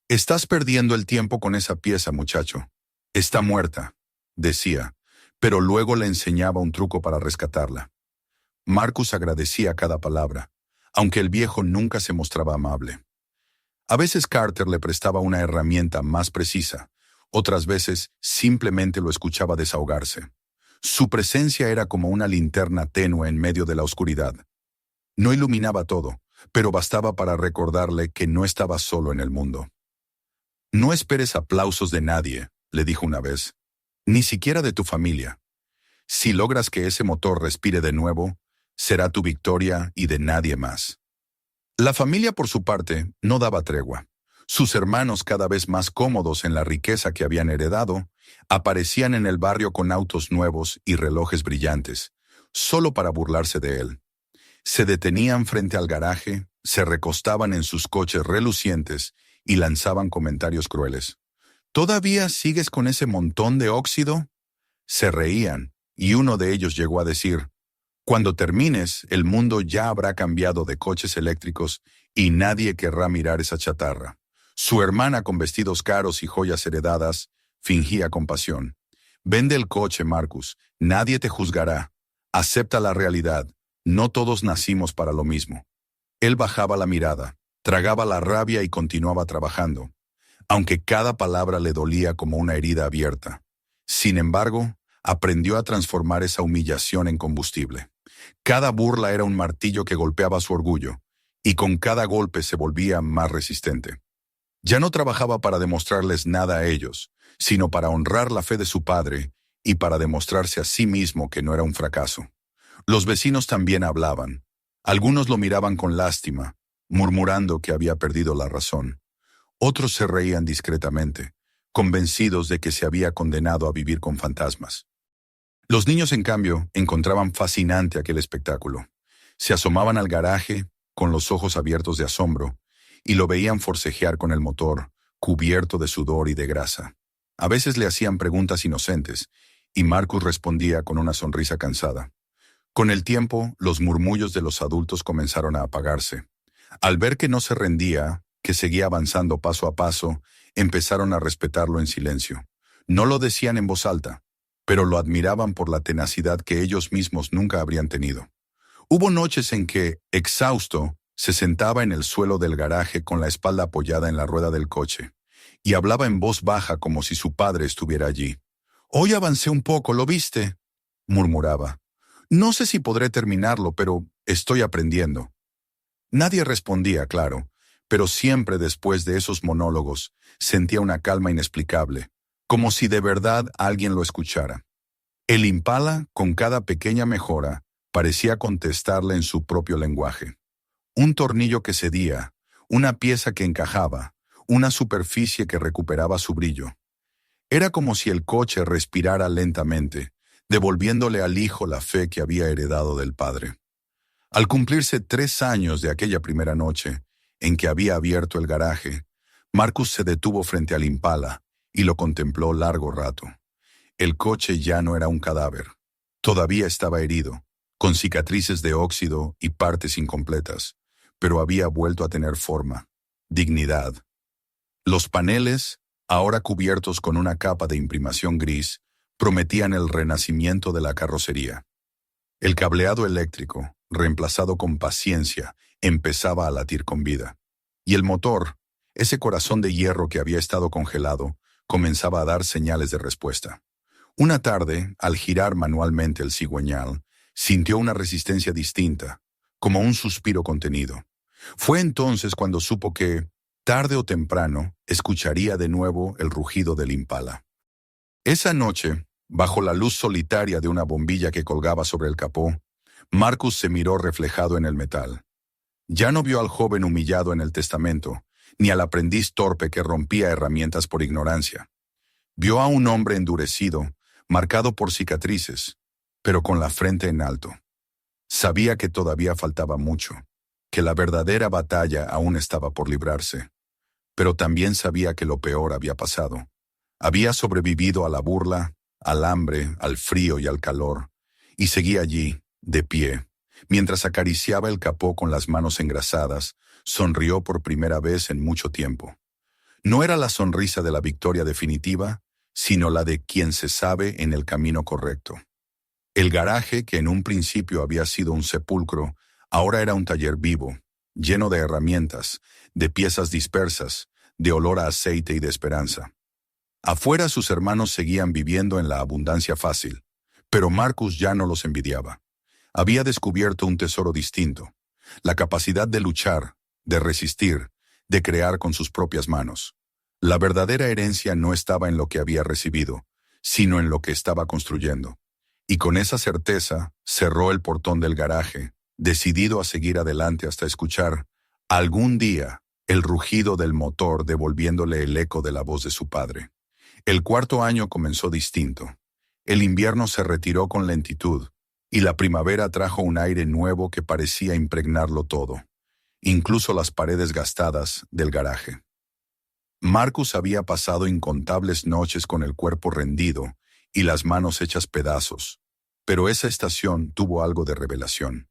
«Estás perdiendo el tiempo con esa pieza, muchacho. Está muerta», decía, pero luego le enseñaba un truco para rescatarla. Marcus agradecía cada palabra, aunque el viejo nunca se mostraba amable. A veces Carter le prestaba una herramienta más precisa, otras veces simplemente lo escuchaba desahogarse. Su presencia era como una linterna tenue en medio de la oscuridad. No iluminaba todo, pero bastaba para recordarle que no estaba solo en el mundo. «No esperes aplausos de nadie», le dijo una vez, «ni siquiera de tu familia. Si logras que ese motor respire de nuevo, será tu victoria y de nadie más». La familia, por su parte, no daba tregua. Sus hermanos, cada vez más cómodos en la riqueza que habían heredado, aparecían en el barrio con autos nuevos y relojes brillantes, solo para burlarse de él. Se detenían frente al garaje, se recostaban en sus coches relucientes y lanzaban comentarios crueles. «¿Todavía sigues con ese montón de óxido?». Se reían, y uno de ellos llegó a decir: «Cuando termines, el mundo ya habrá cambiado de coches eléctricos y nadie querrá mirar esa chatarra». Su hermana, con vestidos caros y joyas heredadas, fingía compasión. «Vende el coche, Marcus. Nadie te juzgará. Acepta la realidad. No todos nacimos para lo mismo». Él bajaba la mirada, tragaba la rabia y continuaba trabajando, aunque cada palabra le dolía como una herida abierta. Sin embargo, aprendió a transformar esa humillación en combustible. Cada burla era un martillo que golpeaba su orgullo, y con cada golpe se volvía más resistente. Ya no trabajaba para demostrarles nada a ellos, sino para honrar la fe de su padre y para demostrarse a sí mismo que no era un fracaso. Los vecinos también hablaban. Algunos lo miraban con lástima, murmurando que había perdido la razón. Otros se reían discretamente, convencidos de que se había condenado a vivir con fantasmas. Los niños, en cambio, encontraban fascinante aquel espectáculo. Se asomaban al garaje con los ojos abiertos de asombro y lo veían forcejear con el motor, cubierto de sudor y de grasa. A veces le hacían preguntas inocentes y Marcus respondía con una sonrisa cansada. Con el tiempo, los murmullos de los adultos comenzaron a apagarse. Al ver que no se rendía, que seguía avanzando paso a paso, empezaron a respetarlo en silencio. No lo decían en voz alta, pero lo admiraban por la tenacidad que ellos mismos nunca habrían tenido. Hubo noches en que, exhausto, se sentaba en el suelo del garaje con la espalda apoyada en la rueda del coche, y hablaba en voz baja como si su padre estuviera allí. «Hoy avancé un poco, ¿lo viste?», murmuraba. «No sé si podré terminarlo, pero estoy aprendiendo». Nadie respondía, claro, pero siempre después de esos monólogos sentía una calma inexplicable, como si de verdad alguien lo escuchara. El Impala, con cada pequeña mejora, parecía contestarle en su propio lenguaje. Un tornillo que cedía, una pieza que encajaba, una superficie que recuperaba su brillo. Era como si el coche respirara lentamente, devolviéndole al hijo la fe que había heredado del padre. Al cumplirse 3 años de aquella primera noche, en que había abierto el garaje, Marcus se detuvo frente al Impala y lo contempló largo rato. El coche ya no era un cadáver. Todavía estaba herido, con cicatrices de óxido y partes incompletas, pero había vuelto a tener forma, dignidad. Los paneles, ahora cubiertos con una capa de imprimación gris, prometían el renacimiento de la carrocería. El cableado eléctrico, reemplazado con paciencia, empezaba a latir con vida. Y el motor, ese corazón de hierro que había estado congelado, comenzaba a dar señales de respuesta. Una tarde, al girar manualmente el cigüeñal, sintió una resistencia distinta, como un suspiro contenido. Fue entonces cuando supo que, tarde o temprano, escucharía de nuevo el rugido del Impala. Esa noche, bajo la luz solitaria de una bombilla que colgaba sobre el capó, Marcus se miró reflejado en el metal. Ya no vio al joven humillado en el testamento, ni al aprendiz torpe que rompía herramientas por ignorancia. Vio a un hombre endurecido, marcado por cicatrices, pero con la frente en alto. Sabía que todavía faltaba mucho, que la verdadera batalla aún estaba por librarse, pero también sabía que lo peor había pasado. Había sobrevivido a la burla, al hambre, al frío y al calor, y seguía allí, de pie. Mientras acariciaba el capó con las manos engrasadas, sonrió por primera vez en mucho tiempo. No era la sonrisa de la victoria definitiva, sino la de quien se sabe en el camino correcto. El garaje, que en un principio había sido un sepulcro, ahora era un taller vivo, lleno de herramientas, de piezas dispersas, de olor a aceite y de esperanza. Afuera sus hermanos seguían viviendo en la abundancia fácil, pero Marcus ya no los envidiaba. Había descubierto un tesoro distinto, la capacidad de luchar, de resistir, de crear con sus propias manos. La verdadera herencia no estaba en lo que había recibido, sino en lo que estaba construyendo. Y con esa certeza cerró el portón del garaje, decidido a seguir adelante hasta escuchar, algún día, el rugido del motor devolviéndole el eco de la voz de su padre. El 4.º año comenzó distinto. El invierno se retiró con lentitud, y la primavera trajo un aire nuevo que parecía impregnarlo todo, incluso las paredes gastadas del garaje. Marcus había pasado incontables noches con el cuerpo rendido y las manos hechas pedazos, pero esa estación tuvo algo de revelación.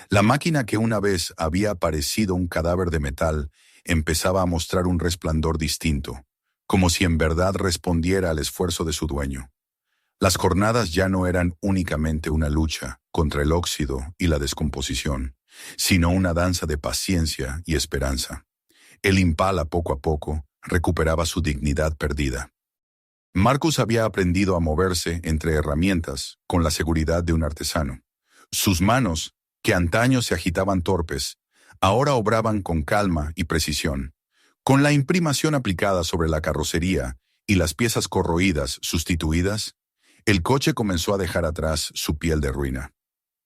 La máquina que una vez había parecido un cadáver de metal empezaba a mostrar un resplandor distinto, como si en verdad respondiera al esfuerzo de su dueño. Las jornadas ya no eran únicamente una lucha contra el óxido y la descomposición, sino una danza de paciencia y esperanza. El Impala, poco a poco, recuperaba su dignidad perdida. Marcus había aprendido a moverse entre herramientas con la seguridad de un artesano. Sus manos, que antaño se agitaban torpes, ahora obraban con calma y precisión. Con la imprimación aplicada sobre la carrocería y las piezas corroídas sustituidas, el coche comenzó a dejar atrás su piel de ruina.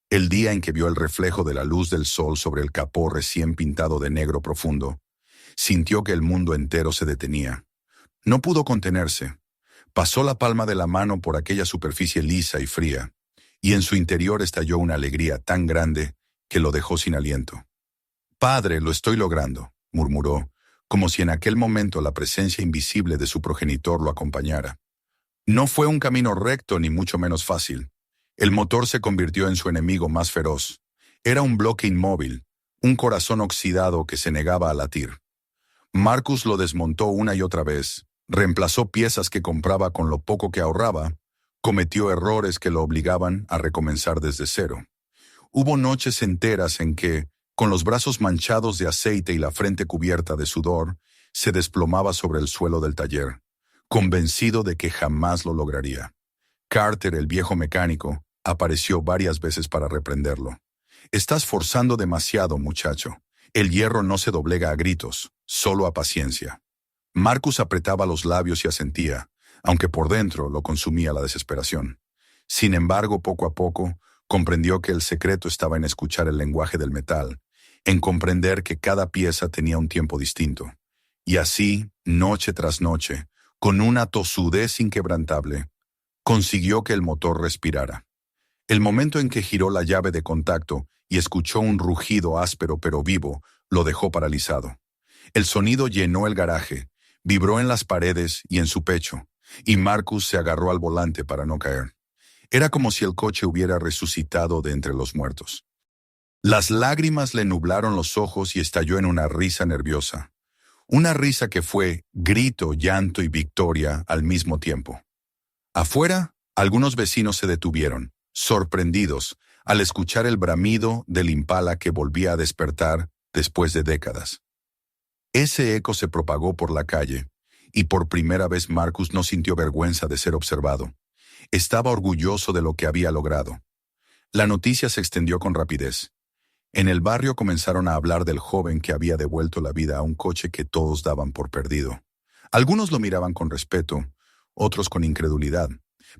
El día en que vio el reflejo de la luz del sol sobre el capó recién pintado de negro profundo, sintió que el mundo entero se detenía. No pudo contenerse. Pasó la palma de la mano por aquella superficie lisa y fría, y en su interior estalló una alegría tan grande que lo dejó sin aliento. «Padre, lo estoy logrando», murmuró, como si en aquel momento la presencia invisible de su progenitor lo acompañara. No fue un camino recto ni mucho menos fácil. El motor se convirtió en su enemigo más feroz. Era un bloque inmóvil, un corazón oxidado que se negaba a latir. Marcus lo desmontó una y otra vez, reemplazó piezas que compraba con lo poco que ahorraba, cometió errores que lo obligaban a recomenzar desde cero. Hubo noches enteras en que, con los brazos manchados de aceite y la frente cubierta de sudor, se desplomaba sobre el suelo del taller, convencido de que jamás lo lograría. Carter, el viejo mecánico, apareció varias veces para reprenderlo. «Estás forzando demasiado, muchacho. El hierro no se doblega a gritos, solo a paciencia». Marcus apretaba los labios y asentía, aunque por dentro lo consumía la desesperación. Sin embargo, poco a poco, comprendió que el secreto estaba en escuchar el lenguaje del metal, en comprender que cada pieza tenía un tiempo distinto. Y así, noche tras noche, con una tosudez inquebrantable, consiguió que el motor respirara. El momento en que giró la llave de contacto y escuchó un rugido áspero pero vivo, lo dejó paralizado. El sonido llenó el garaje, vibró en las paredes y en su pecho, y Marcus se agarró al volante para no caer. Era como si el coche hubiera resucitado de entre los muertos. Las lágrimas le nublaron los ojos y estalló en una risa nerviosa. Una risa que fue grito, llanto y victoria al mismo tiempo. Afuera, algunos vecinos se detuvieron, sorprendidos, al escuchar el bramido del Impala que volvía a despertar después de décadas. Ese eco se propagó por la calle, y por primera vez Marcus no sintió vergüenza de ser observado. Estaba orgulloso de lo que había logrado. La noticia se extendió con rapidez. En el barrio comenzaron a hablar del joven que había devuelto la vida a un coche que todos daban por perdido. Algunos lo miraban con respeto, otros con incredulidad,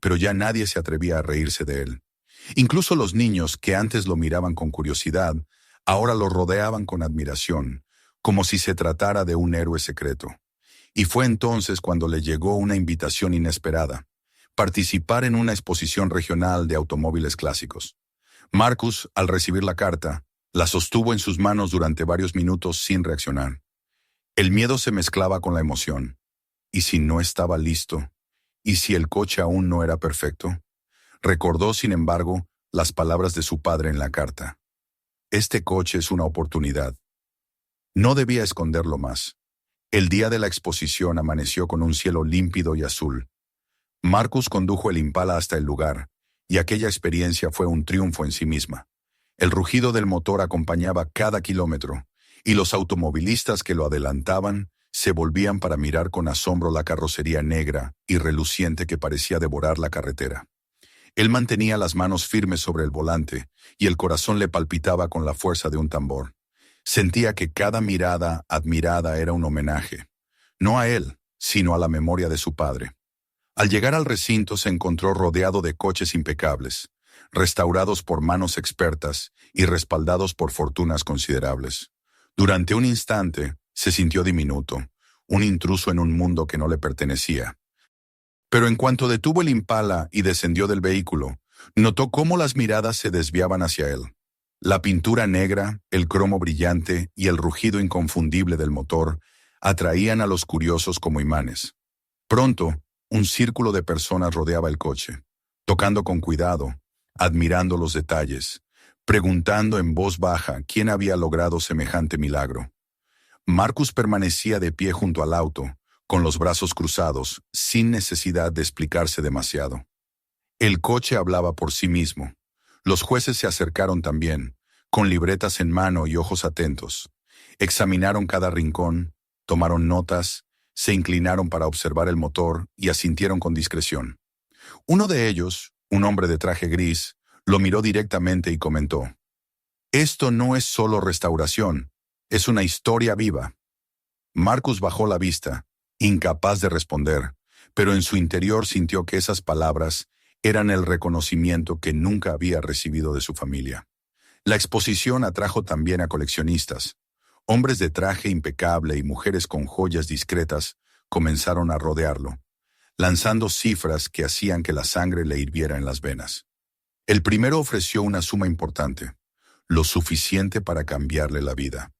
pero ya nadie se atrevía a reírse de él. Incluso los niños, que antes lo miraban con curiosidad, ahora lo rodeaban con admiración, como si se tratara de un héroe secreto. Y fue entonces cuando le llegó una invitación inesperada: participar en una exposición regional de automóviles clásicos. Marcus, al recibir la carta, la sostuvo en sus manos durante varios minutos sin reaccionar. El miedo se mezclaba con la emoción. ¿Y si no estaba listo? ¿Y si el coche aún no era perfecto? Recordó, sin embargo, las palabras de su padre en la carta. Este coche es una oportunidad. No debía esconderlo más. El día de la exposición amaneció con un cielo límpido y azul. Marcus condujo el Impala hasta el lugar, y aquella experiencia fue un triunfo en sí misma. El rugido del motor acompañaba cada kilómetro, y los automovilistas que lo adelantaban se volvían para mirar con asombro la carrocería negra y reluciente que parecía devorar la carretera. Él mantenía las manos firmes sobre el volante, y el corazón le palpitaba con la fuerza de un tambor. Sentía que cada mirada admirada era un homenaje, no a él, sino a la memoria de su padre. Al llegar al recinto se encontró rodeado de coches impecables, restaurados por manos expertas y respaldados por fortunas considerables. Durante un instante se sintió diminuto, un intruso en un mundo que no le pertenecía. Pero en cuanto detuvo el Impala y descendió del vehículo, notó cómo las miradas se desviaban hacia él. La pintura negra, el cromo brillante y el rugido inconfundible del motor atraían a los curiosos como imanes. Pronto, un círculo de personas rodeaba el coche, tocando con cuidado, admirando los detalles, preguntando en voz baja quién había logrado semejante milagro. Marcus permanecía de pie junto al auto, con los brazos cruzados, sin necesidad de explicarse demasiado. El coche hablaba por sí mismo. Los jueces se acercaron también, con libretas en mano y ojos atentos. Examinaron cada rincón, tomaron notas, se inclinaron para observar el motor y asintieron con discreción. Uno de ellos, un hombre de traje gris, lo miró directamente y comentó: «Esto no es solo restauración, es una historia viva». Marcus bajó la vista, incapaz de responder, pero en su interior sintió que esas palabras eran el reconocimiento que nunca había recibido de su familia. La exposición atrajo también a coleccionistas. Hombres de traje impecable y mujeres con joyas discretas comenzaron a rodearlo, lanzando cifras que hacían que la sangre le hirviera en las venas. El primero ofreció una suma importante, lo suficiente para cambiarle la vida.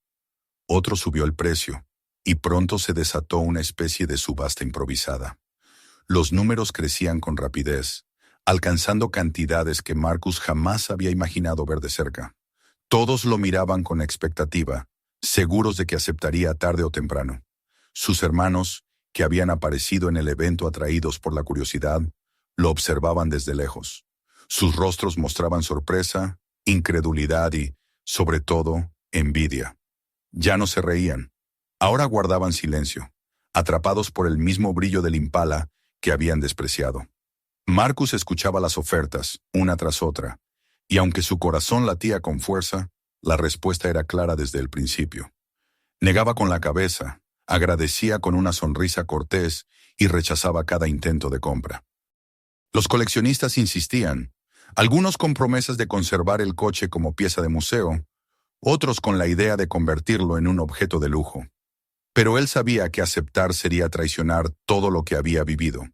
Otro subió el precio, y pronto se desató una especie de subasta improvisada. Los números crecían con rapidez, alcanzando cantidades que Marcus jamás había imaginado ver de cerca. Todos lo miraban con expectativa, seguros de que aceptaría tarde o temprano. Sus hermanos, que habían aparecido en el evento atraídos por la curiosidad, lo observaban desde lejos. Sus rostros mostraban sorpresa, incredulidad y, sobre todo, envidia. Ya no se reían. Ahora guardaban silencio, atrapados por el mismo brillo del impala que habían despreciado. Marcus escuchaba las ofertas, una tras otra, y aunque su corazón latía con fuerza, la respuesta era clara desde el principio. Negaba con la cabeza, agradecía con una sonrisa cortés y rechazaba cada intento de compra. Los coleccionistas insistían, algunos con promesas de conservar el coche como pieza de museo, otros con la idea de convertirlo en un objeto de lujo. Pero él sabía que aceptar sería traicionar todo lo que había vivido.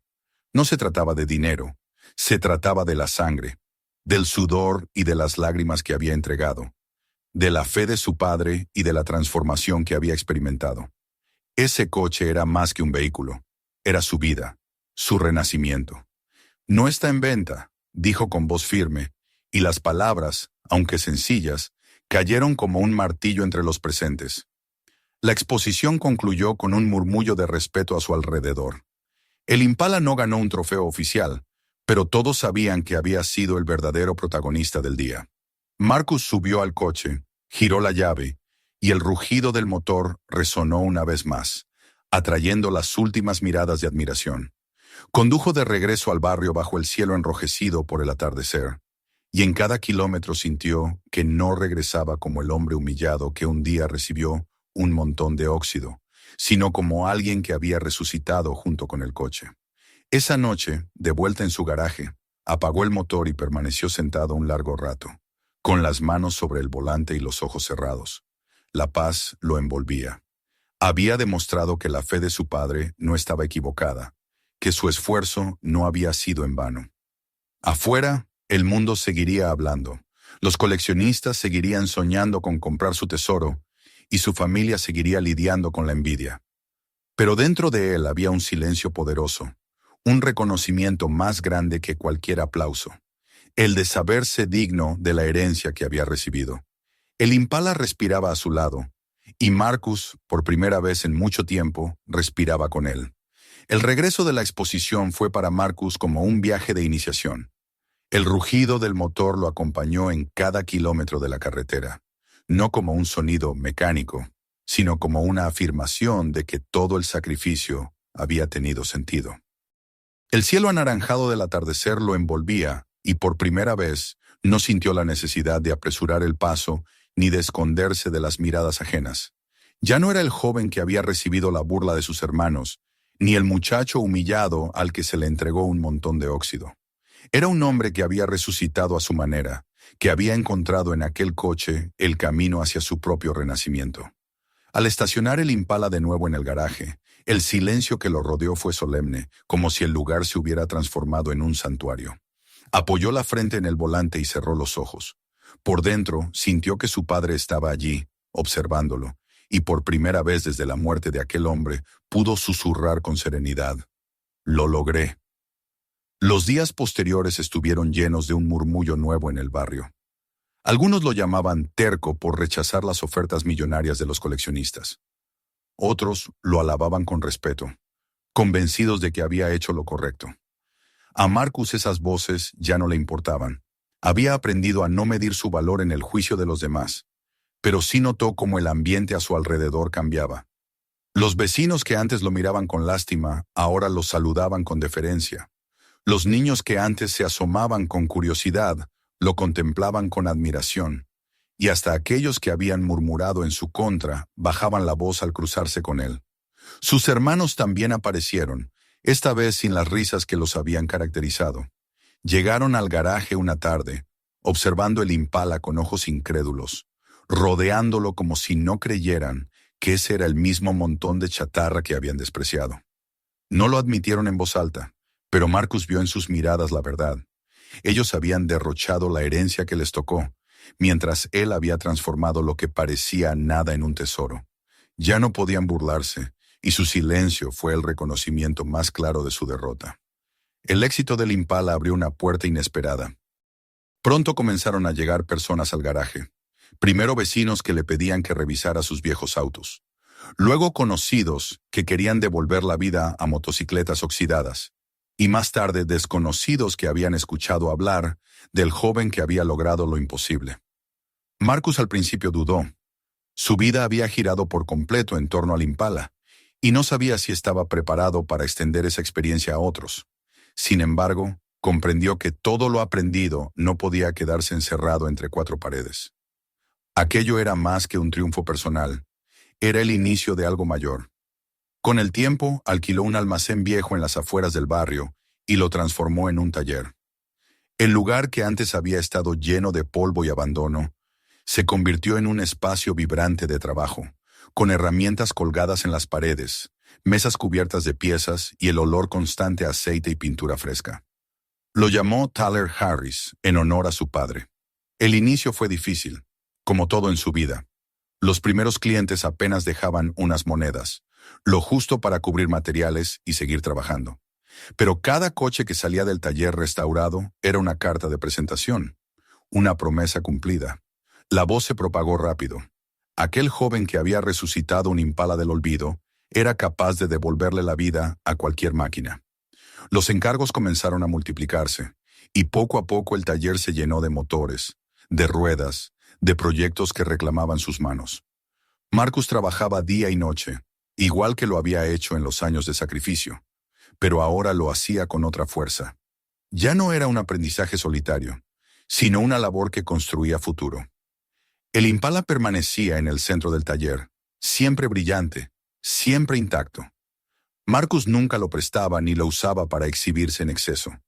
No se trataba de dinero, se trataba de la sangre, del sudor y de las lágrimas que había entregado, de la fe de su padre y de la transformación que había experimentado. Ese coche era más que un vehículo, era su vida, su renacimiento. No está en venta, dijo con voz firme, y las palabras, aunque sencillas, cayeron como un martillo entre los presentes. La exposición concluyó con un murmullo de respeto a su alrededor. El Impala no ganó un trofeo oficial, pero todos sabían que había sido el verdadero protagonista del día. Marcus subió al coche, giró la llave, y el rugido del motor resonó una vez más, atrayendo las últimas miradas de admiración. Condujo de regreso al barrio bajo el cielo enrojecido por el atardecer, y en cada kilómetro sintió que no regresaba como el hombre humillado que un día recibió un montón de óxido, sino como alguien que había resucitado junto con el coche. Esa noche, de vuelta en su garaje, apagó el motor y permaneció sentado un largo rato, con las manos sobre el volante y los ojos cerrados. La paz lo envolvía. Había demostrado que la fe de su padre no estaba equivocada, que su esfuerzo no había sido en vano. Afuera, el mundo seguiría hablando. Los coleccionistas seguirían soñando con comprar su tesoro, y su familia seguiría lidiando con la envidia. Pero dentro de él había un silencio poderoso, un reconocimiento más grande que cualquier aplauso, el de saberse digno de la herencia que había recibido. El Impala respiraba a su lado, y Marcus, por primera vez en mucho tiempo, respiraba con él. El regreso de la exposición fue para Marcus como un viaje de iniciación. El rugido del motor lo acompañó en cada kilómetro de la carretera, no como un sonido mecánico, sino como una afirmación de que todo el sacrificio había tenido sentido. El cielo anaranjado del atardecer lo envolvía y por primera vez no sintió la necesidad de apresurar el paso ni de esconderse de las miradas ajenas. Ya no era el joven que había recibido la burla de sus hermanos, ni el muchacho humillado al que se le entregó un montón de óxido. Era un hombre que había resucitado a su manera, que había encontrado en aquel coche el camino hacia su propio renacimiento. Al estacionar el Impala de nuevo en el garaje, el silencio que lo rodeó fue solemne, como si el lugar se hubiera transformado en un santuario. Apoyó la frente en el volante y cerró los ojos. Por dentro, sintió que su padre estaba allí, observándolo, y por primera vez desde la muerte de aquel hombre, pudo susurrar con serenidad: «Lo logré». Los días posteriores estuvieron llenos de un murmullo nuevo en el barrio. Algunos lo llamaban terco por rechazar las ofertas millonarias de los coleccionistas. Otros lo alababan con respeto, convencidos de que había hecho lo correcto. A Marcus esas voces ya no le importaban. Había aprendido a no medir su valor en el juicio de los demás, pero sí notó cómo el ambiente a su alrededor cambiaba. Los vecinos que antes lo miraban con lástima, ahora lo saludaban con deferencia. Los niños que antes se asomaban con curiosidad, lo contemplaban con admiración, y hasta aquellos que habían murmurado en su contra bajaban la voz al cruzarse con él. Sus hermanos también aparecieron, esta vez sin las risas que los habían caracterizado. Llegaron al garaje una tarde, observando el Impala con ojos incrédulos, rodeándolo como si no creyeran que ese era el mismo montón de chatarra que habían despreciado. No lo admitieron en voz alta, pero Marcus vio en sus miradas la verdad. Ellos habían derrochado la herencia que les tocó, mientras él había transformado lo que parecía nada en un tesoro. Ya no podían burlarse, y su silencio fue el reconocimiento más claro de su derrota. El éxito del Impala abrió una puerta inesperada. Pronto comenzaron a llegar personas al garaje. Primero vecinos que le pedían que revisara sus viejos autos. Luego conocidos que querían devolver la vida a motocicletas oxidadas. Y más tarde desconocidos que habían escuchado hablar del joven que había logrado lo imposible. Marcus al principio dudó. Su vida había girado por completo en torno al Impala, y no sabía si estaba preparado para extender esa experiencia a otros. Sin embargo, comprendió que todo lo aprendido no podía quedarse encerrado entre cuatro paredes. Aquello era más que un triunfo personal. Era el inicio de algo mayor. Con el tiempo, alquiló un almacén viejo en las afueras del barrio y lo transformó en un taller. El lugar que antes había estado lleno de polvo y abandono, se convirtió en un espacio vibrante de trabajo, con herramientas colgadas en las paredes, mesas cubiertas de piezas y el olor constante a aceite y pintura fresca. Lo llamó Tyler Harris, en honor a su padre. El inicio fue difícil, como todo en su vida. Los primeros clientes apenas dejaban unas monedas, lo justo para cubrir materiales y seguir trabajando. Pero cada coche que salía del taller restaurado era una carta de presentación, una promesa cumplida. La voz se propagó rápido. Aquel joven que había resucitado un Impala del olvido era capaz de devolverle la vida a cualquier máquina. Los encargos comenzaron a multiplicarse, y poco a poco el taller se llenó de motores, de ruedas, de proyectos que reclamaban sus manos. Marcus trabajaba día y noche, igual que lo había hecho en los años de sacrificio, pero ahora lo hacía con otra fuerza. Ya no era un aprendizaje solitario, sino una labor que construía futuro. El Impala permanecía en el centro del taller, siempre brillante, siempre intacto. Marcus nunca lo prestaba ni lo usaba para exhibirse en exceso.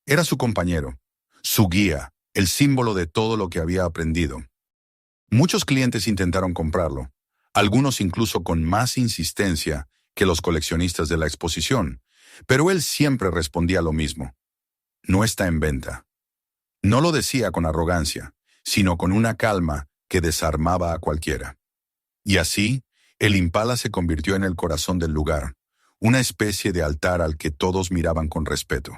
Era su compañero, su guía, el símbolo de todo lo que había aprendido. Muchos clientes intentaron comprarlo, algunos incluso con más insistencia que los coleccionistas de la exposición, pero él siempre respondía lo mismo. No está en venta. No lo decía con arrogancia, sino con una calma que desarmaba a cualquiera. Y así, el Impala se convirtió en el corazón del lugar, una especie de altar al que todos miraban con respeto.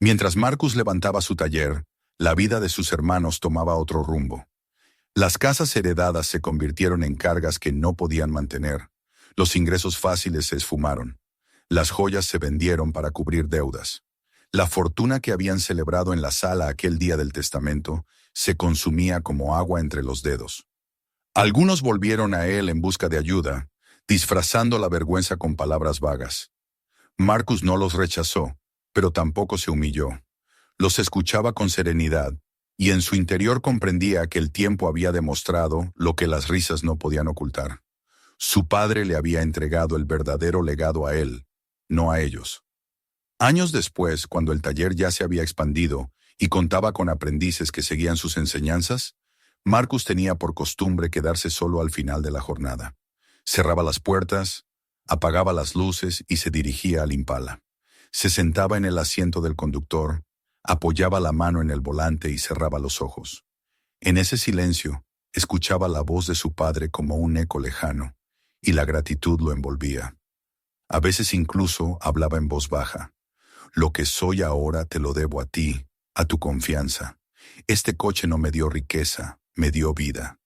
Mientras Marcus levantaba su taller, la vida de sus hermanos tomaba otro rumbo. Las casas heredadas se convirtieron en cargas que no podían mantener. Los ingresos fáciles se esfumaron. Las joyas se vendieron para cubrir deudas. La fortuna que habían celebrado en la sala aquel día del testamento se consumía como agua entre los dedos. Algunos volvieron a él en busca de ayuda, disfrazando la vergüenza con palabras vagas. Marcus no los rechazó, pero tampoco se humilló. Los escuchaba con serenidad, y en su interior comprendía que el tiempo había demostrado lo que las risas no podían ocultar. Su padre le había entregado el verdadero legado a él, no a ellos. Años después, cuando el taller ya se había expandido y contaba con aprendices que seguían sus enseñanzas, Marcus tenía por costumbre quedarse solo al final de la jornada. Cerraba las puertas, apagaba las luces y se dirigía al Impala. Se sentaba en el asiento del conductor, apoyaba la mano en el volante y cerraba los ojos. En ese silencio, escuchaba la voz de su padre como un eco lejano, y la gratitud lo envolvía. A veces incluso hablaba en voz baja. Lo que soy ahora te lo debo a ti, a tu confianza. Este coche no me dio riqueza, me dio vida.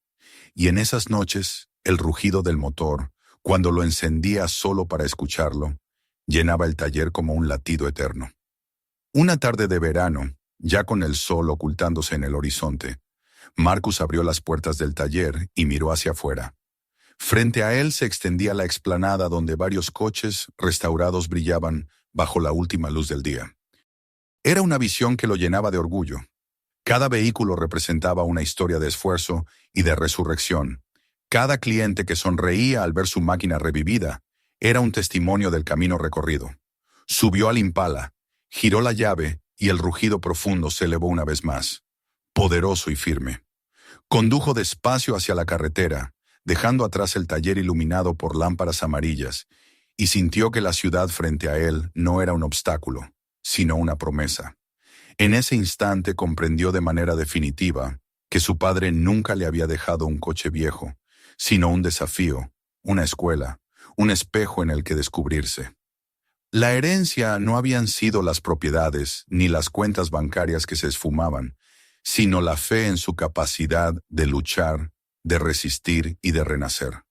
Y en esas noches, el rugido del motor, cuando lo encendía solo para escucharlo, llenaba el taller como un latido eterno. Una tarde de verano, ya con el sol ocultándose en el horizonte, Marcus abrió las puertas del taller y miró hacia afuera. Frente a él se extendía la explanada donde varios coches restaurados brillaban bajo la última luz del día. Era una visión que lo llenaba de orgullo. Cada vehículo representaba una historia de esfuerzo y de resurrección. Cada cliente que sonreía al ver su máquina revivida era un testimonio del camino recorrido. Subió al Impala, giró la llave y el rugido profundo se elevó una vez más, poderoso y firme. Condujo despacio hacia la carretera, dejando atrás el taller iluminado por lámparas amarillas, y sintió que la ciudad frente a él no era un obstáculo, sino una promesa. En ese instante comprendió de manera definitiva que su padre nunca le había dejado un coche viejo, sino un desafío, una escuela, un espejo en el que descubrirse. La herencia no habían sido las propiedades ni las cuentas bancarias que se esfumaban, sino la fe en su capacidad de luchar, de resistir y de renacer.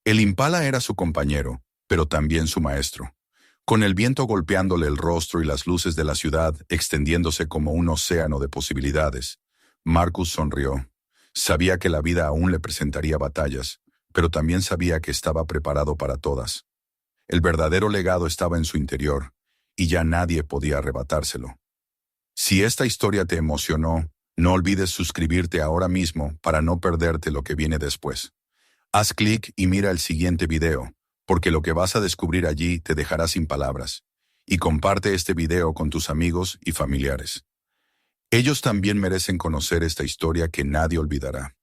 El Impala era su compañero, pero también su maestro. Con el viento golpeándole el rostro y las luces de la ciudad extendiéndose como un océano de posibilidades, Marcus sonrió. Sabía que la vida aún le presentaría batallas, pero también sabía que estaba preparado para todas. El verdadero legado estaba en su interior, y ya nadie podía arrebatárselo. Si esta historia te emocionó, no olvides suscribirte ahora mismo para no perderte lo que viene después. Haz clic y mira el siguiente video, porque lo que vas a descubrir allí te dejará sin palabras. Y comparte este video con tus amigos y familiares. Ellos también merecen conocer esta historia que nadie olvidará.